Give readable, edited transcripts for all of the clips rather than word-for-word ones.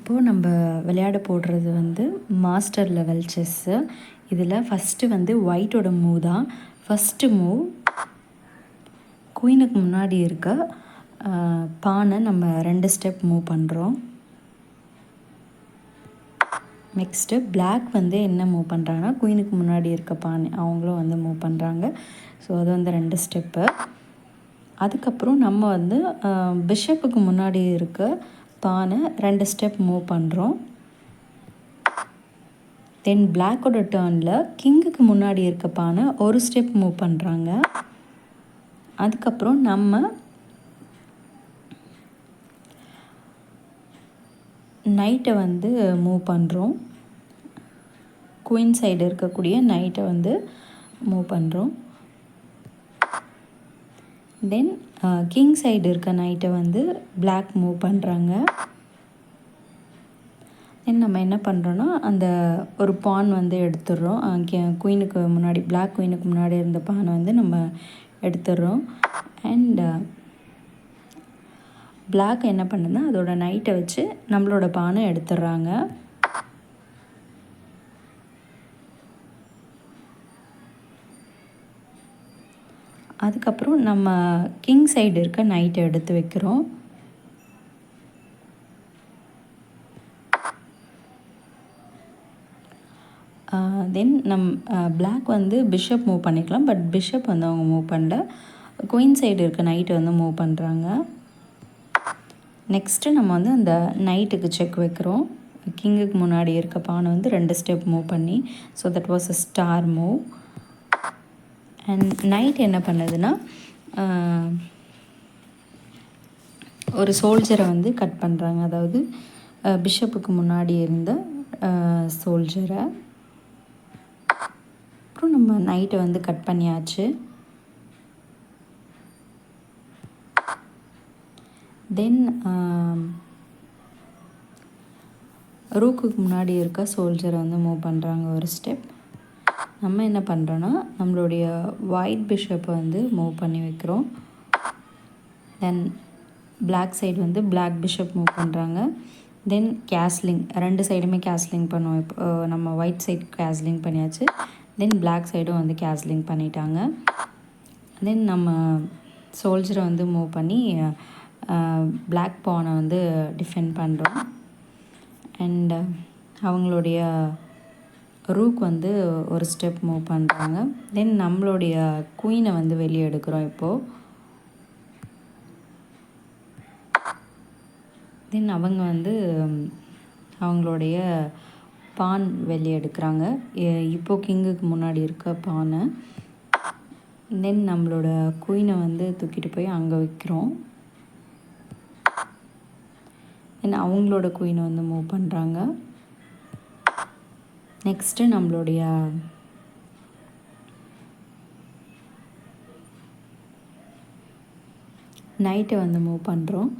இப்போது நம்ம விளையாட போடுறது வந்து மாஸ்டர் லெவல் செஸ்ஸு. இதில் ஃபஸ்ட்டு வந்து ஒயிட்டோட மூவ் தான். ஃபஸ்ட்டு மூவ் குயினுக்கு முன்னாடி இருக்க பானை நம்ம 2 ஸ்டெப் மூவ் பண்ணுறோம். நெக்ஸ்ட்டு பிளாக் வந்து என்ன மூவ் பண்ணுறாங்கன்னா, குயினுக்கு முன்னாடி இருக்க பானை அவங்களும் வந்து மூவ் பண்ணுறாங்க. ஸோ அது வந்து 2 ஸ்டெப்பு. அதுக்கப்புறம் நம்ம வந்து பிஷப்புக்கு முன்னாடி இருக்க பானை 2 ஸ்டெப் மூவ் பண்ணுறோம். தென் பிளாக்கோட டர்னில் கிங்குக்கு முன்னாடி இருக்க பானை ஒரு ஸ்டெப் மூவ் பண்ணுறாங்க. அதுக்கப்புறம் நம்ம நைட்டை வந்து மூவ் பண்ணுறோம். குயின் சைடு இருக்கக்கூடிய நைட்டை வந்து மூவ் பண்ணுறோம். தென் கிங் சைடு இருக்க நைட்டை வந்து பிளாக் மூவ் பண்ணுறாங்க. தென் நம்ம என்ன பண்ணுறோன்னா, அந்த ஒரு பான் வந்து எடுத்துடுறோம். குயினுக்கு முன்னாடி பிளாக் குயினுக்கு முன்னாடி இருந்த பானை வந்து நம்ம எடுத்துடுறோம். அண்ட் பிளாக் என்ன பண்ணுதுன்னா, அதோட நைட்டை வச்சு நம்மளோட பானை எடுத்துடுறாங்க. அதுக்கப்புறம் நம்ம கிங் சைடு இருக்க நைட்டை எடுத்து வைக்கிறோம். தென் பிளாக் வந்து பிஷப் மூவ் பண்ணிக்கலாம். பட் பிஷப் வந்து அவங்க மூவ் பண்ணல. குயின் சைடு இருக்க நைட்டை வந்து மூவ் பண்ணுறாங்க. நெக்ஸ்ட்டு நம்ம வந்து அந்த நைட்டுக்கு செக் வைக்கிறோம். கிங்குக்கு முன்னாடி இருக்க பானை வந்து 2 ஸ்டெப் மூவ் பண்ணி. So that was a star move. And night என்ன பண்ணுதுன்னா, ஒரு சோல்ஜரை வந்து கட் பண்ணுறாங்க. அதாவது பிஷப்புக்கு முன்னாடி இருந்த சோல்ஜரை. அப்புறம் நம்ம நைட்டை வந்து கட் பண்ணியாச்சு. தென் ரூக்குக்கு முன்னாடி இருக்க சோல்ஜரை வந்து மூவ் பண்ணுறாங்க ஒரு ஸ்டெப். நம்ம என்ன பண்ணுறோன்னா, நம்மளுடைய ஒயிட் பிஷப்பை வந்து மூவ் பண்ணி வைக்கிறோம். தென் பிளாக் சைடு வந்து பிளாக் பிஷப் மூவ் பண்ணுறாங்க. தென் கேஸ்லிங் 2 சைடுமே கேஸ்லிங் பண்ணுவோம். இப்போ நம்ம ஒயிட் சைடு கேஸ்லிங் பண்ணியாச்சு. தென் பிளாக் சைடும் வந்து கேஸ்லிங் பண்ணிட்டாங்க. தென் நம்ம சோல்ஜரை வந்து மூவ் பண்ணி பிளாக் பானை வந்து டிஃபெண்ட் பண்ணுறோம். அண்ட் அவங்களுடைய ரூக் வந்து ஒரு ஸ்டெப் மூவ் பண்ணுறாங்க. தென் நம்மளுடைய குயினை வந்து வெளியே எடுக்கிறோம் இப்போது. தென் அவங்க வந்து அவங்களுடைய பான் வெளியே எடுக்கிறாங்க. இப்போது கிங்குக்கு முன்னாடி இருக்க பானை. தென் நம்மளோட குயினை வந்து தூக்கிட்டு போய் அங்கே வைக்கிறோம். தென் அவங்களோட குயினை வந்து மூவ் பண்ணுறாங்க. நெக்ஸ்ட்டு நம்மளுடைய நைட்டை வந்து மூவ் பண்ணுறோம்.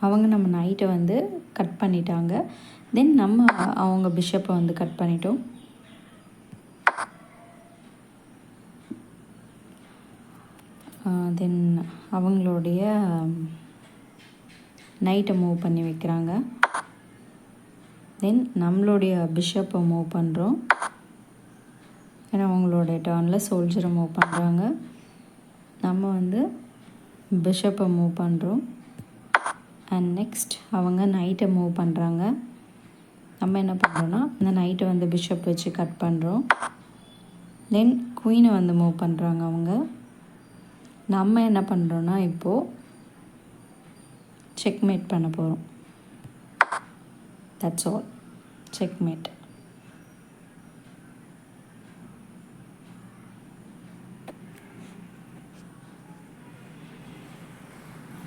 அவங்க நம்ம நைட்டை வந்து கட் பண்ணிட்டாங்க. தென் நம்ம அவங்க பிஷப்பை வந்து கட் பண்ணிட்டோம். தென் அவங்களுடைய நைட்டை மூவ் பண்ணி வைக்கிறாங்க. தென் நம்மளுடைய பிஷப்பை மூவ் பண்ணுறோம். ஏன்னா அவங்களுடைய டர்னில் சோல்ஜரை மூவ் பண்ணுறாங்க. நம்ம வந்து பிஷப்பை மூவ் பண்ணுறோம். அண்ட் நெக்ஸ்ட் அவங்க நைட்டை மூவ் பண்ணுறாங்க. நம்ம என்ன பண்ணுறோன்னா, இந்த நைட்டை வந்து பிஷப் வச்சு கட் பண்ணுறோம். தென் குயினை வந்து மூவ் பண்ணுறாங்க அவங்க. நம்ம என்ன பண்ணுறோன்னா, இப்போது செக்மேட் பண்ண போகிறோம். That's all. செக்மேட்.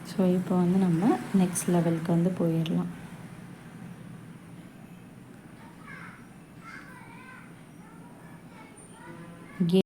ஸோ இப்போ வந்து நம்ம நெக்ஸ்ட் லெவலுக்கு வந்து போயிடலாம்.